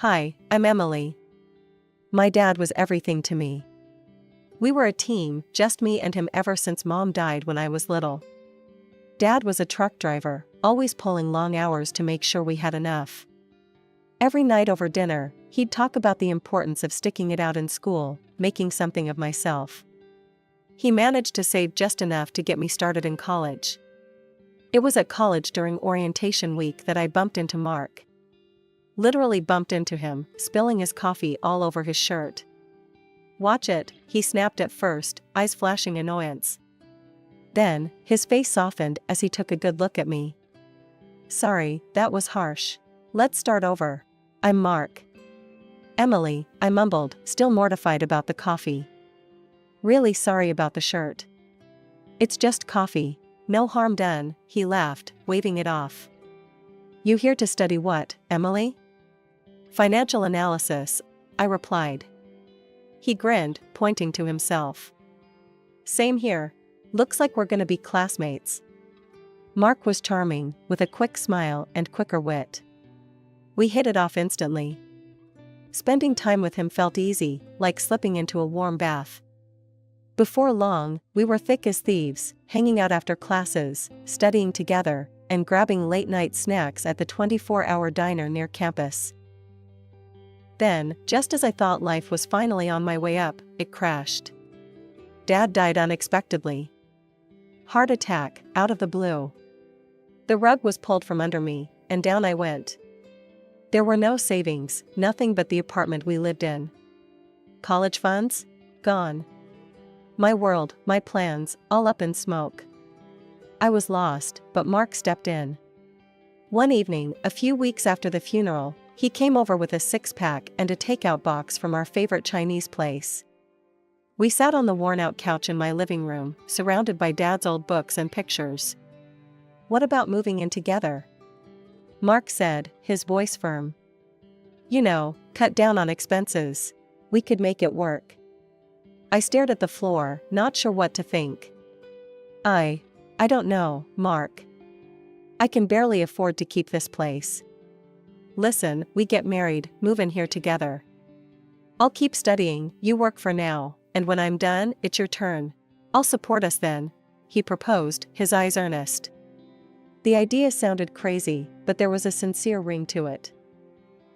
Hi, I'm Emily. My dad was everything to me. We were a team, just me and him ever since Mom died when I was little. Dad was a truck driver, always pulling long hours to make sure we had enough. Every night over dinner, he'd talk about the importance of sticking it out in school, making something of myself. He managed to save just enough to get me started in college. It was at college during orientation week that I bumped into Mark. Literally bumped into him, spilling his coffee all over his shirt. "Watch it," he snapped at first, eyes flashing annoyance. Then, his face softened as he took a good look at me. "Sorry, that was harsh. Let's start over. I'm Mark." "Emily," I mumbled, still mortified about the coffee. "Really sorry about the shirt." "It's just coffee. No harm done," he laughed, waving it off. "You here to study what, Emily?" "Financial analysis," I replied. He grinned, pointing to himself. "Same here. Looks like we're gonna be classmates." Mark was charming, with a quick smile and quicker wit. We hit it off instantly. Spending time with him felt easy, like slipping into a warm bath. Before long, we were thick as thieves, hanging out after classes, studying together, and grabbing late-night snacks at the 24-hour diner near campus. Then, just as I thought life was finally on my way up, it crashed. Dad died unexpectedly. Heart attack, out of the blue. The rug was pulled from under me, and down I went. There were no savings, nothing but the apartment we lived in. College funds? Gone. My world, my plans, all up in smoke. I was lost, but Mark stepped in. One evening, a few weeks after the funeral, he came over with a six-pack and a takeout box from our favorite Chinese place. We sat on the worn-out couch in my living room, surrounded by Dad's old books and pictures. "What about moving in together?" Mark said, his voice firm. "You know, cut down on expenses. We could make it work." I stared at the floor, not sure what to think. I don't know, Mark. I can barely afford to keep this place. Listen, we get married, move in here together. I'll keep studying, you work for now, and when I'm done, it's your turn. I'll support us then," he proposed, his eyes earnest. The idea sounded crazy, but there was a sincere ring to it.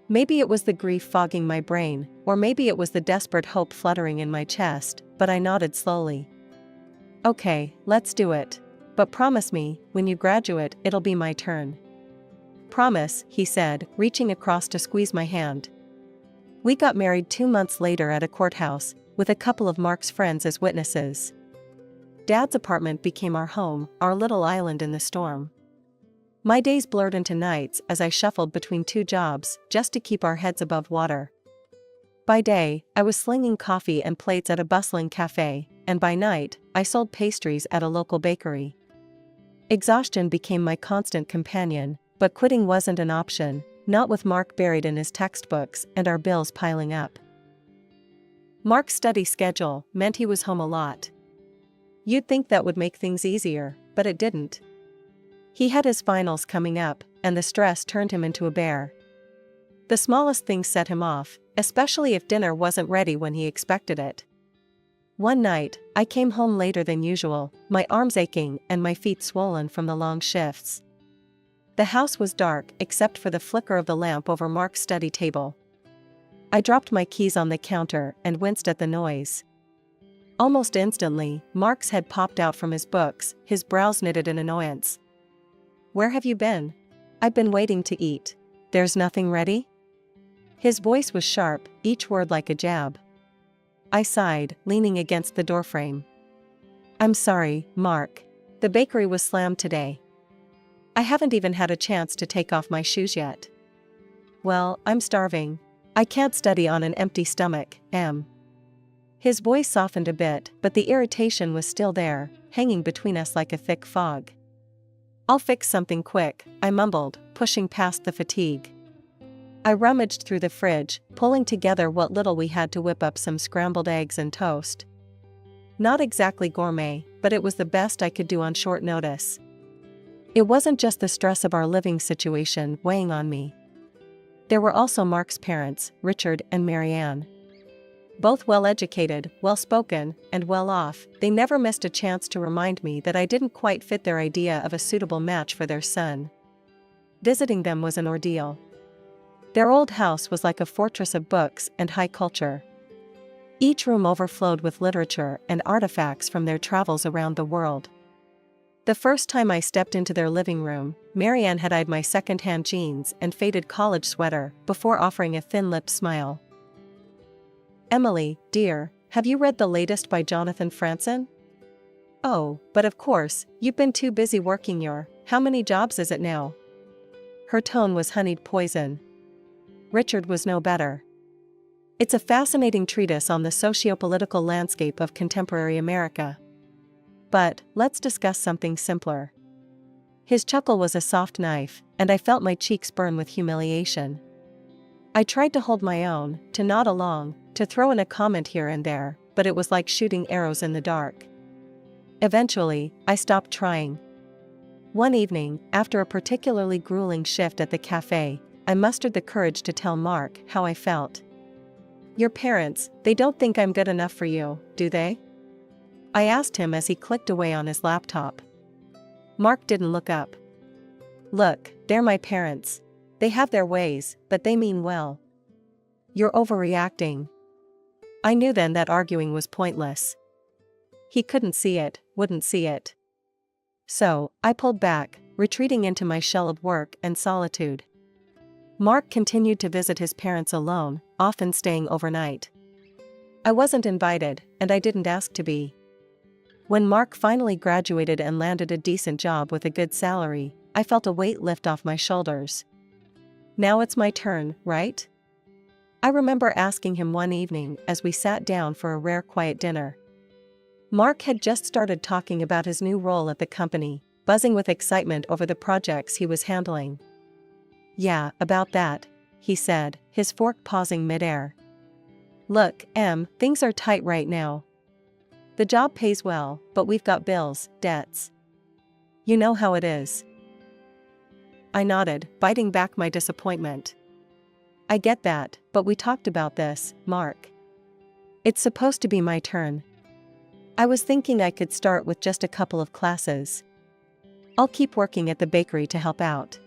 Maybe it was the grief fogging my brain, or maybe it was the desperate hope fluttering in my chest, but I nodded slowly. "Okay, let's do it. But promise me, when you graduate, it'll be my turn." "Promise," he said, reaching across to squeeze my hand. We got married 2 months later at a courthouse, with a couple of Mark's friends as witnesses. Dad's apartment became our home, our little island in the storm. My days blurred into nights as I shuffled between 2 jobs, just to keep our heads above water. By day, I was slinging coffee and plates at a bustling cafe, and by night, I sold pastries at a local bakery. Exhaustion became my constant companion, but quitting wasn't an option, not with Mark buried in his textbooks and our bills piling up. Mark's study schedule meant he was home a lot. You'd think that would make things easier, but it didn't. He had his finals coming up, and the stress turned him into a bear. The smallest thing set him off, especially if dinner wasn't ready when he expected it. One night, I came home later than usual, my arms aching and my feet swollen from the long shifts. The house was dark except for the flicker of the lamp over Mark's study table. I dropped my keys on the counter and winced at the noise. Almost instantly, Mark's head popped out from his books, his brows knitted in annoyance. "Where have you been?" "I've been waiting to eat. There's nothing ready?" His voice was sharp, each word like a jab. I sighed, leaning against the doorframe. "I'm sorry, Mark. The bakery was slammed today. I haven't even had a chance to take off my shoes yet." "Well, I'm starving. I can't study on an empty stomach, Em." His voice softened a bit, but the irritation was still there, hanging between us like a thick fog. "I'll fix something quick," I mumbled, pushing past the fatigue. I rummaged through the fridge, pulling together what little we had to whip up some scrambled eggs and toast. Not exactly gourmet, but it was the best I could do on short notice. It wasn't just the stress of our living situation weighing on me. There were also Mark's parents, Richard and Marianne. Both well-educated, well-spoken, and well-off, they never missed a chance to remind me that I didn't quite fit their idea of a suitable match for their son. Visiting them was an ordeal. Their old house was like a fortress of books and high culture. Each room overflowed with literature and artifacts from their travels around the world. The first time I stepped into their living room, Marianne had eyed my second-hand jeans and faded college sweater before offering a thin-lipped smile. "Emily, dear, have you read the latest by Jonathan Franzen?" "Oh, but of course, you've been too busy working your, how many jobs is it now?" Her tone was honeyed poison. Richard was no better. "It's a fascinating treatise on the socio-political landscape of contemporary America. But, let's discuss something simpler." His chuckle was a soft knife, and I felt my cheeks burn with humiliation. I tried to hold my own, to nod along, to throw in a comment here and there, but it was like shooting arrows in the dark. Eventually, I stopped trying. One evening, after a particularly grueling shift at the cafe, I mustered the courage to tell Mark how I felt. "Your parents, they don't think I'm good enough for you, do they?" I asked him as he clicked away on his laptop. Mark didn't look up. "Look, they're my parents. They have their ways, but they mean well." "You're overreacting." I knew then that arguing was pointless. He couldn't see it, wouldn't see it. So, I pulled back, retreating into my shell of work and solitude. Mark continued to visit his parents alone, often staying overnight. I wasn't invited, and I didn't ask to be. When Mark finally graduated and landed a decent job with a good salary, I felt a weight lift off my shoulders. Now it's my turn, right? I remember asking him one evening as we sat down for a rare quiet dinner. Mark had just started talking about his new role at the company, buzzing with excitement over the projects he was handling. "Yeah, about that," he said, his fork pausing midair. "Look, things are tight right now. The job pays well, but we've got bills, debts. You know how it is." I nodded, biting back my disappointment. "I get that, but we talked about this, Mark. It's supposed to be my turn. I was thinking I could start with just a couple of classes. I'll keep working at the bakery to help out."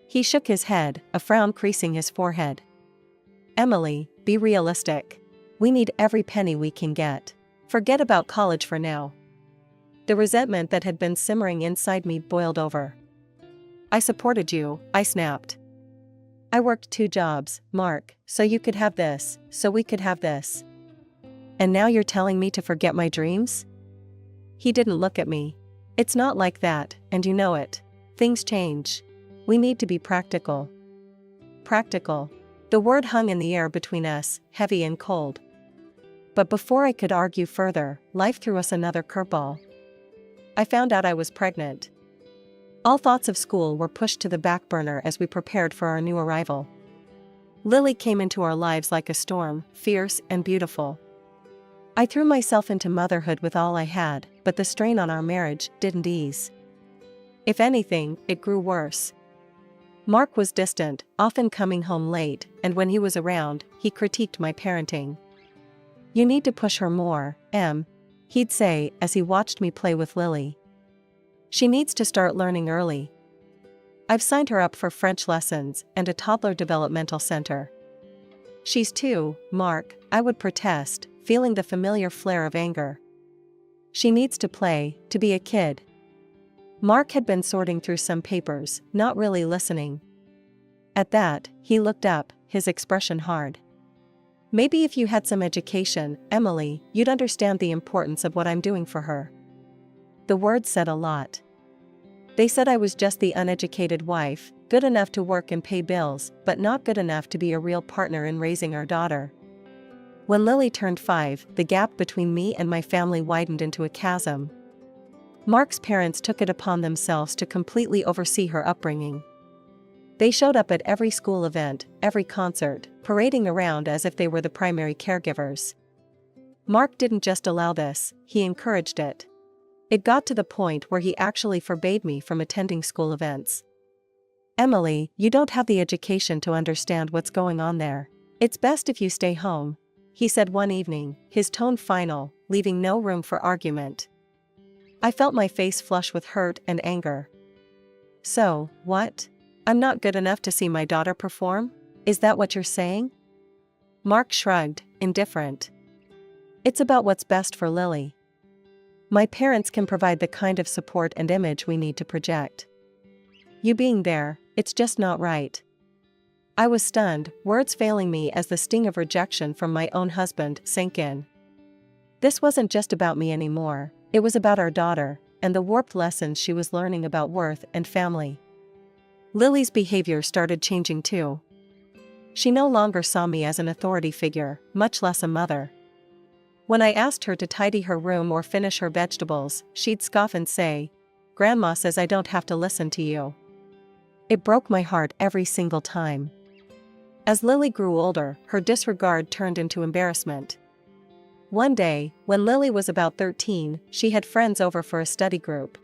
He shook his head, a frown creasing his forehead. "Emily, be realistic. We need every penny we can get. Forget about college for now." The resentment that had been simmering inside me boiled over. "I supported you," I snapped. "I worked 2 jobs, Mark, so you could have this, so we could have this. And now you're telling me to forget my dreams?" He didn't look at me. "It's not like that, and you know it. Things change. We need to be practical." Practical. The word hung in the air between us, heavy and cold. But before I could argue further, life threw us another curveball. I found out I was pregnant. All thoughts of school were pushed to the back burner as we prepared for our new arrival. Lily came into our lives like a storm, fierce and beautiful. I threw myself into motherhood with all I had, but the strain on our marriage didn't ease. If anything, it grew worse. Mark was distant, often coming home late, and when he was around, he critiqued my parenting. "You need to push her more, he'd say as he watched me play with Lily. "She needs to start learning early. I've signed her up for French lessons and a toddler developmental center." "She's 2, Mark," I would protest, feeling the familiar flare of anger. "She needs to play, to be a kid." Mark had been sorting through some papers, not really listening. At that, he looked up, his expression hard. "Maybe if you had some education, Emily, you'd understand the importance of what I'm doing for her." The words said a lot. They said I was just the uneducated wife, good enough to work and pay bills, but not good enough to be a real partner in raising our daughter. When Lily turned 5, the gap between me and my family widened into a chasm. Mark's parents took it upon themselves to completely oversee her upbringing. They showed up at every school event, every concert, parading around as if they were the primary caregivers. Mark didn't just allow this, he encouraged it. It got to the point where he actually forbade me from attending school events. Emily, you don't have the education to understand what's going on there. It's best if you stay home, he said one evening, his tone final, leaving no room for argument. I felt my face flush with hurt and anger. So, what? I'm not good enough to see my daughter perform? Is that what you're saying? Mark shrugged, indifferent. It's about what's best for Lily. My parents can provide the kind of support and image we need to project. You being there, it's just not right. I was stunned, words failing me as the sting of rejection from my own husband sank in. This wasn't just about me anymore, it was about our daughter, and the warped lessons she was learning about worth and family. Lily's behavior started changing too. She no longer saw me as an authority figure, much less a mother. When I asked her to tidy her room or finish her vegetables, she'd scoff and say, "Grandma says I don't have to listen to you." It broke my heart every single time. As Lily grew older, her disregard turned into embarrassment. One day, when Lily was about 13, she had friends over for a study group.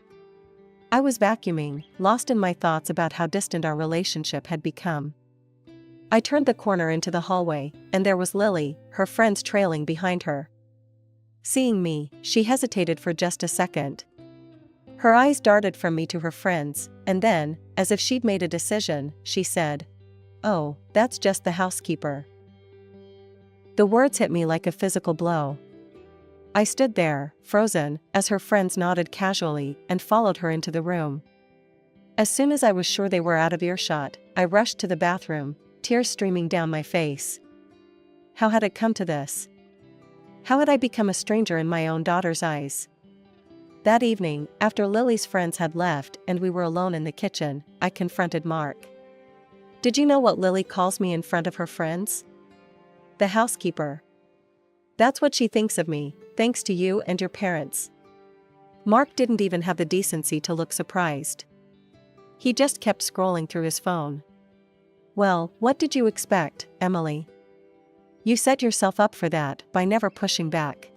I was vacuuming, lost in my thoughts about how distant our relationship had become. I turned the corner into the hallway, and there was Lily, her friends trailing behind her. Seeing me, she hesitated for just a second. Her eyes darted from me to her friends, and then, as if she'd made a decision, she said, "Oh, that's just the housekeeper." The words hit me like a physical blow. I stood there, frozen, as her friends nodded casually and followed her into the room. As soon as I was sure they were out of earshot, I rushed to the bathroom, tears streaming down my face. How had it come to this? How had I become a stranger in my own daughter's eyes? That evening, after Lily's friends had left and we were alone in the kitchen, I confronted Mark. "Did you know what Lily calls me in front of her friends? The housekeeper. That's what she thinks of me, thanks to you and your parents." Mark didn't even have the decency to look surprised. He just kept scrolling through his phone. "Well, what did you expect, Emily? You set yourself up for that by never pushing back.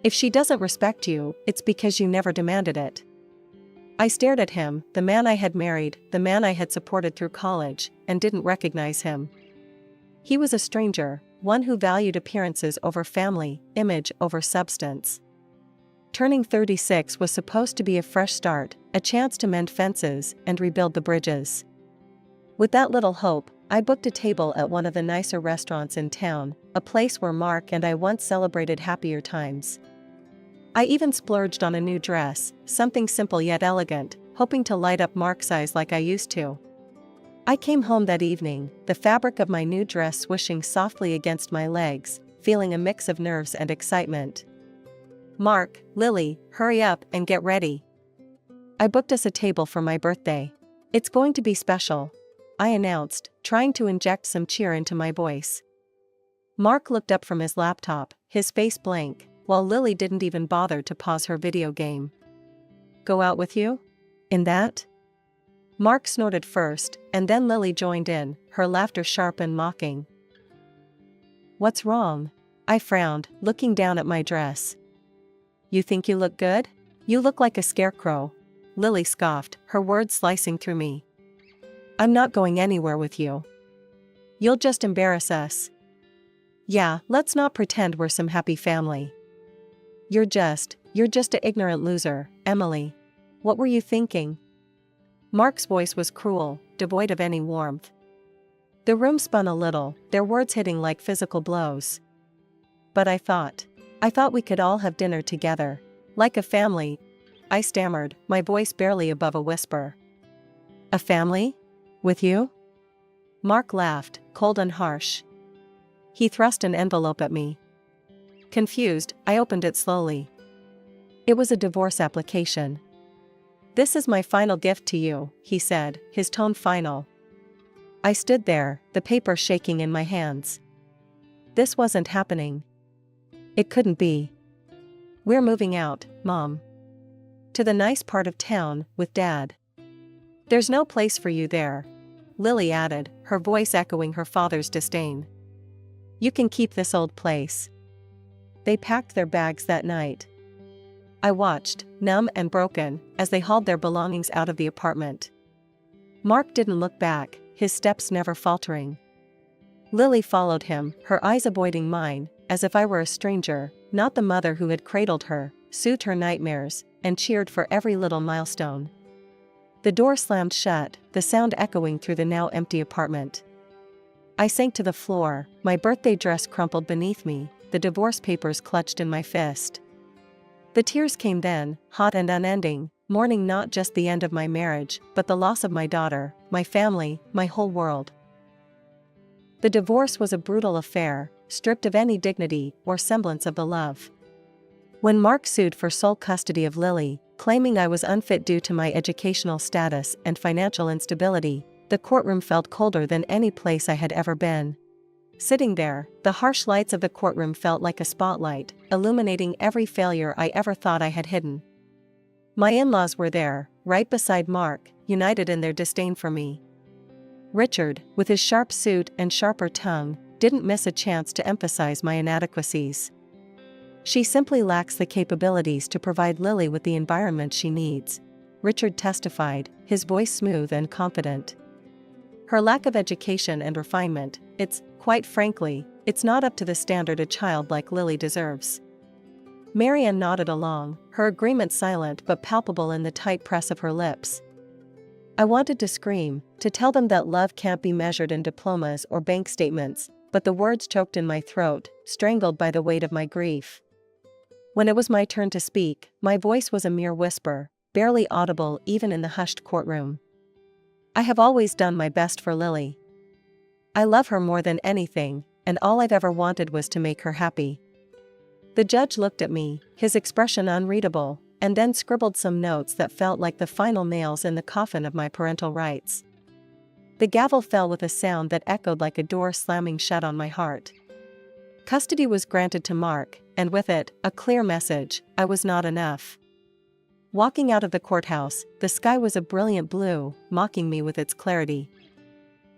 If she doesn't respect you, it's because you never demanded it." I stared at him, the man I had married, the man I had supported through college, and didn't recognize him. He was a stranger, one who valued appearances over family, image over substance. Turning 36 was supposed to be a fresh start, a chance to mend fences and rebuild the bridges. With that little hope, I booked a table at one of the nicer restaurants in town, a place where Mark and I once celebrated happier times. I even splurged on a new dress, something simple yet elegant, hoping to light up Mark's eyes like I used to. I came home that evening, the fabric of my new dress swishing softly against my legs, feeling a mix of nerves and excitement. "Mark, Lily, hurry up and get ready. I booked us a table for my birthday. It's going to be special," I announced, trying to inject some cheer into my voice. Mark looked up from his laptop, his face blank, while Lily didn't even bother to pause her video game. "Go out with you? In that?" Mark snorted first, and then Lily joined in, her laughter sharp and mocking. "What's wrong?" I frowned, looking down at my dress. "You think you look good? You look like a scarecrow," Lily scoffed, her words slicing through me. "I'm not going anywhere with you. You'll just embarrass us." "Yeah, let's not pretend we're some happy family. You're just an ignorant loser, Emily. What were you thinking?" Mark's voice was cruel, devoid of any warmth. The room spun a little, their words hitting like physical blows. "But I thought we could all have dinner together. Like a family," I stammered, my voice barely above a whisper. "A family? With you?" Mark laughed, cold and harsh. He thrust an envelope at me. Confused, I opened it slowly. It was a divorce application. "This is my final gift to you," he said, his tone final. I stood there, the paper shaking in my hands. This wasn't happening. It couldn't be. "We're moving out, Mom. To the nice part of town, with Dad." "There's no place for you there," Lily added, her voice echoing her father's disdain. "You can keep this old place." They packed their bags that night. I watched, numb and broken, as they hauled their belongings out of the apartment. Mark didn't look back, his steps never faltering. Lily followed him, her eyes avoiding mine, as if I were a stranger, not the mother who had cradled her, soothed her nightmares, and cheered for every little milestone. The door slammed shut, the sound echoing through the now empty apartment. I sank to the floor, my birthday dress crumpled beneath me, the divorce papers clutched in my fist. The tears came then, hot and unending, mourning not just the end of my marriage, but the loss of my daughter, my family, my whole world. The divorce was a brutal affair, stripped of any dignity or semblance of the love. When Mark sued for sole custody of Lily, claiming I was unfit due to my educational status and financial instability, the courtroom felt colder than any place I had ever been. Sitting there, the harsh lights of the courtroom felt like a spotlight, illuminating every failure I ever thought I had hidden. My in-laws were there, right beside Mark, united in their disdain for me. Richard, with his sharp suit and sharper tongue, didn't miss a chance to emphasize my inadequacies. She simply lacks the capabilities to provide Lily with the environment she needs, Richard testified, his voice smooth and confident. Her lack of education and refinement, quite frankly, it's not up to the standard a child like Lily deserves. Marianne nodded along, her agreement silent but palpable in the tight press of her lips. I wanted to scream, to tell them that love can't be measured in diplomas or bank statements, but the words choked in my throat, strangled by the weight of my grief. When it was my turn to speak, my voice was a mere whisper, barely audible even in the hushed courtroom. I have always done my best for Lily. I love her more than anything, and all I've ever wanted was to make her happy. The judge looked at me, his expression unreadable, and then scribbled some notes that felt like the final nails in the coffin of my parental rights. The gavel fell with a sound that echoed like a door slamming shut on my heart. Custody was granted to Mark, and with it, a clear message: I was not enough. Walking out of the courthouse, the sky was a brilliant blue, mocking me with its clarity.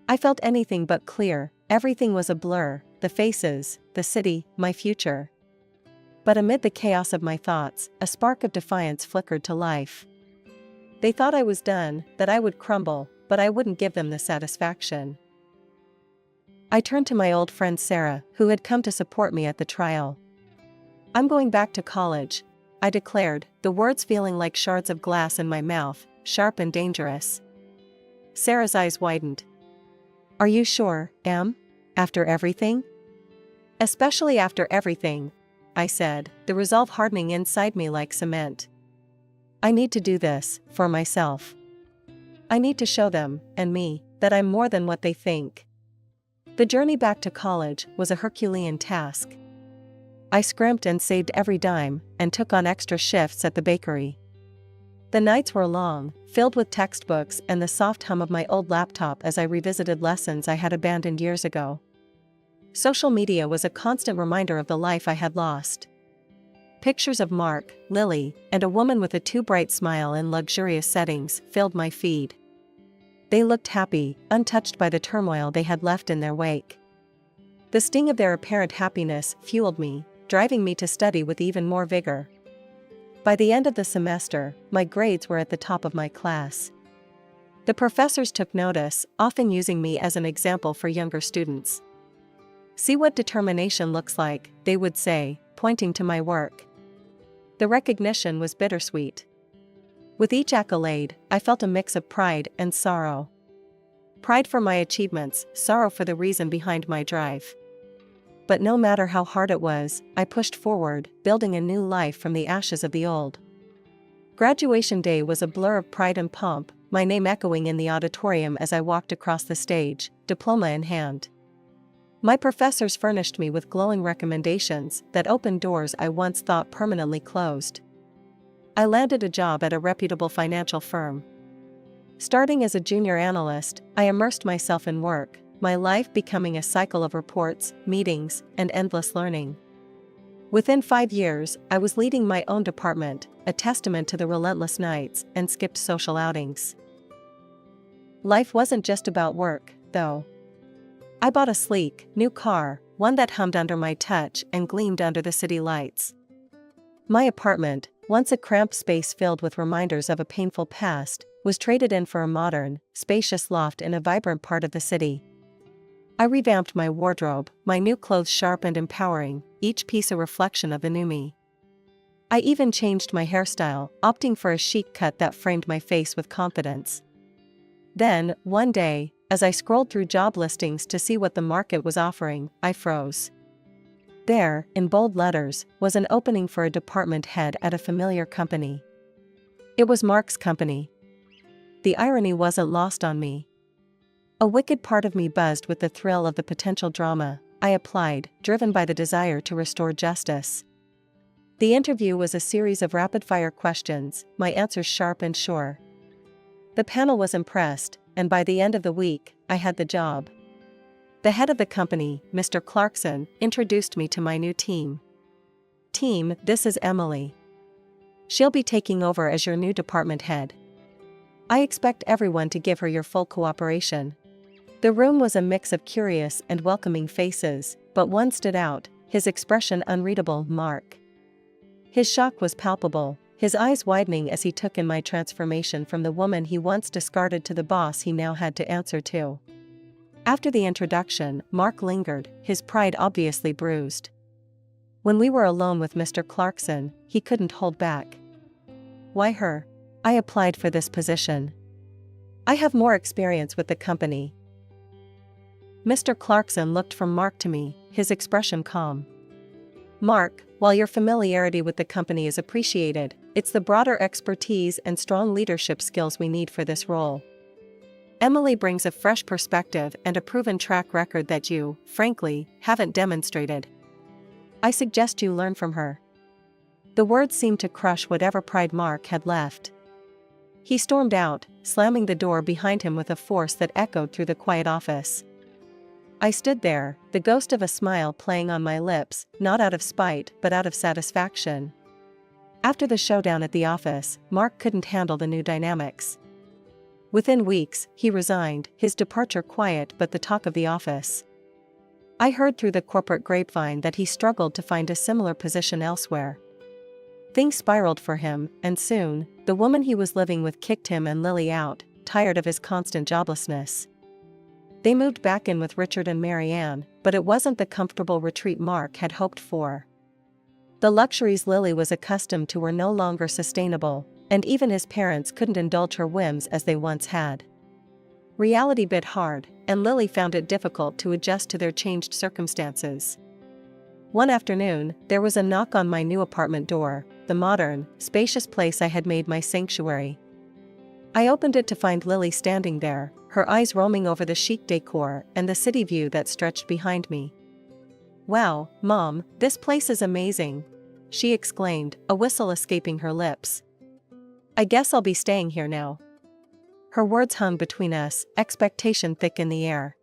I felt anything but clear, everything was a blur, the faces, the city, my future. But amid the chaos of my thoughts, a spark of defiance flickered to life. They thought I was done, that I would crumble, but I wouldn't give them the satisfaction. I turned to my old friend Sarah, who had come to support me at the trial. I'm going back to college, I declared, the words feeling like shards of glass in my mouth, sharp and dangerous. Sarah's eyes widened. Are you sure, Em? After everything? Especially after everything, I said, the resolve hardening inside me like cement. I need to do this, for myself. I need to show them, and me, that I'm more than what they think. The journey back to college was a Herculean task. I scrimped and saved every dime, and took on extra shifts at the bakery. The nights were long, filled with textbooks and the soft hum of my old laptop as I revisited lessons I had abandoned years ago. Social media was a constant reminder of the life I had lost. Pictures of Mark, Lily, and a woman with a too bright smile in luxurious settings filled my feed. They looked happy, untouched by the turmoil they had left in their wake. The sting of their apparent happiness fueled me, driving me to study with even more vigor. By the end of the semester, my grades were at the top of my class. The professors took notice, often using me as an example for younger students. See what determination looks like, they would say, pointing to my work. The recognition was bittersweet. With each accolade, I felt a mix of pride and sorrow. Pride for my achievements, sorrow for the reason behind my drive. But no matter how hard it was, I pushed forward, building a new life from the ashes of the old. Graduation day was a blur of pride and pomp, my name echoing in the auditorium as I walked across the stage, diploma in hand. My professors furnished me with glowing recommendations that opened doors I once thought permanently closed. I landed a job at a reputable financial firm. Starting as a junior analyst, I immersed myself in work, my life becoming a cycle of reports, meetings, and endless learning. Within 5 years, I was leading my own department, a testament to the relentless nights and skipped social outings. Life wasn't just about work, though. I bought a sleek, new car, one that hummed under my touch and gleamed under the city lights. My apartment, once a cramped space filled with reminders of a painful past, was traded in for a modern, spacious loft in a vibrant part of the city. I revamped my wardrobe, my new clothes sharp and empowering, each piece a reflection of the new me. I even changed my hairstyle, opting for a chic cut that framed my face with confidence. Then, one day, as I scrolled through job listings to see what the market was offering, I froze. There, in bold letters, was an opening for a department head at a familiar company. It was Mark's company. The irony wasn't lost on me. A wicked part of me buzzed with the thrill of the potential drama. I applied, driven by the desire to restore justice. The interview was a series of rapid-fire questions, my answers sharp and sure. The panel was impressed, and by the end of the week, I had the job. The head of the company, Mr. Clarkson, introduced me to my new team. "Team, this is Emily. She'll be taking over as your new department head. I expect everyone to give her your full cooperation." The room was a mix of curious and welcoming faces, but one stood out, his expression unreadable. Mark. His shock was palpable, his eyes widening as he took in my transformation from the woman he once discarded to the boss he now had to answer to. After the introduction, Mark lingered, his pride obviously bruised. When we were alone with Mr. Clarkson, he couldn't hold back. "Why her? I applied for this position. I have more experience with the company." Mr. Clarkson looked from Mark to me, his expression calm. "Mark, while your familiarity with the company is appreciated, it's the broader expertise and strong leadership skills we need for this role. Emily brings a fresh perspective and a proven track record that you, frankly, haven't demonstrated. I suggest you learn from her." The words seemed to crush whatever pride Mark had left. He stormed out, slamming the door behind him with a force that echoed through the quiet office. I stood there, the ghost of a smile playing on my lips, not out of spite but out of satisfaction. After the showdown at the office, Mark couldn't handle the new dynamics. Within weeks, he resigned, his departure quiet but the talk of the office. I heard through the corporate grapevine that he struggled to find a similar position elsewhere. Things spiraled for him, and soon, the woman he was living with kicked him and Lily out, tired of his constant joblessness. They moved back in with Richard and Marianne, but it wasn't the comfortable retreat Mark had hoped for. The luxuries Lily was accustomed to were no longer sustainable, and even his parents couldn't indulge her whims as they once had. Reality bit hard, and Lily found it difficult to adjust to their changed circumstances. One afternoon, there was a knock on my new apartment door, the modern, spacious place I had made my sanctuary. I opened it to find Lily standing there, her eyes roaming over the chic decor and the city view that stretched behind me. "Wow, Mom, this place is amazing," she exclaimed, a whistle escaping her lips. "I guess I'll be staying here now." Her words hung between us, expectation thick in the air.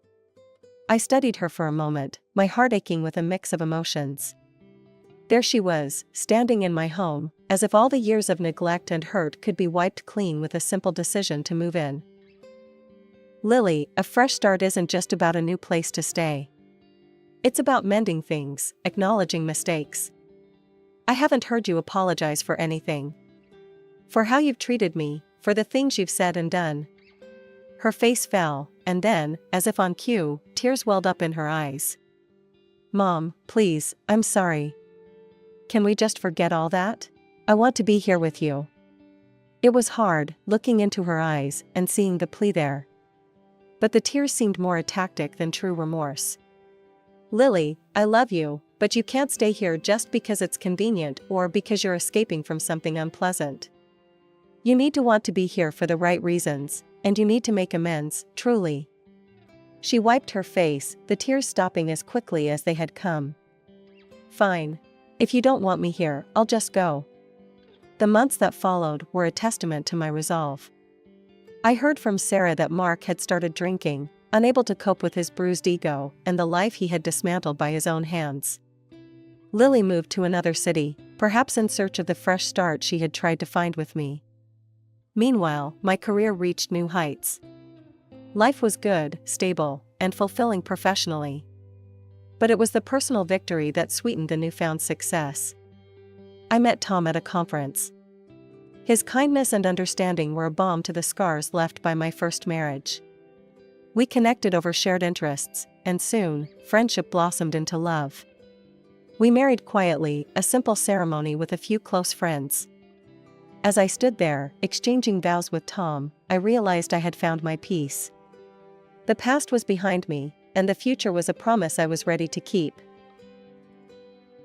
I studied her for a moment, my heart aching with a mix of emotions. There she was, standing in my home, as if all the years of neglect and hurt could be wiped clean with a simple decision to move in. "Lily, a fresh start isn't just about a new place to stay. It's about mending things, acknowledging mistakes. I haven't heard you apologize for anything. For how you've treated me, for the things you've said and done." Her face fell, and then, as if on cue, tears welled up in her eyes. "Mom, please, I'm sorry. Can we just forget all that? I want to be here with you." It was hard, looking into her eyes and seeing the plea there. But the tears seemed more a tactic than true remorse. "Lily, I love you, but you can't stay here just because it's convenient or because you're escaping from something unpleasant. You need to want to be here for the right reasons, and you need to make amends, truly." She wiped her face, the tears stopping as quickly as they had come. "Fine. If you don't want me here, I'll just go." The months that followed were a testament to my resolve. I heard from Sarah that Mark had started drinking, unable to cope with his bruised ego and the life he had dismantled by his own hands. Lily moved to another city, perhaps in search of the fresh start she had tried to find with me. Meanwhile, my career reached new heights. Life was good, stable, and fulfilling professionally. But it was the personal victory that sweetened the newfound success. I met Tom at a conference. His kindness and understanding were a balm to the scars left by my first marriage. We connected over shared interests, and soon, friendship blossomed into love. We married quietly, a simple ceremony with a few close friends. As I stood there, exchanging vows with Tom, I realized I had found my peace. The past was behind me, and the future was a promise I was ready to keep.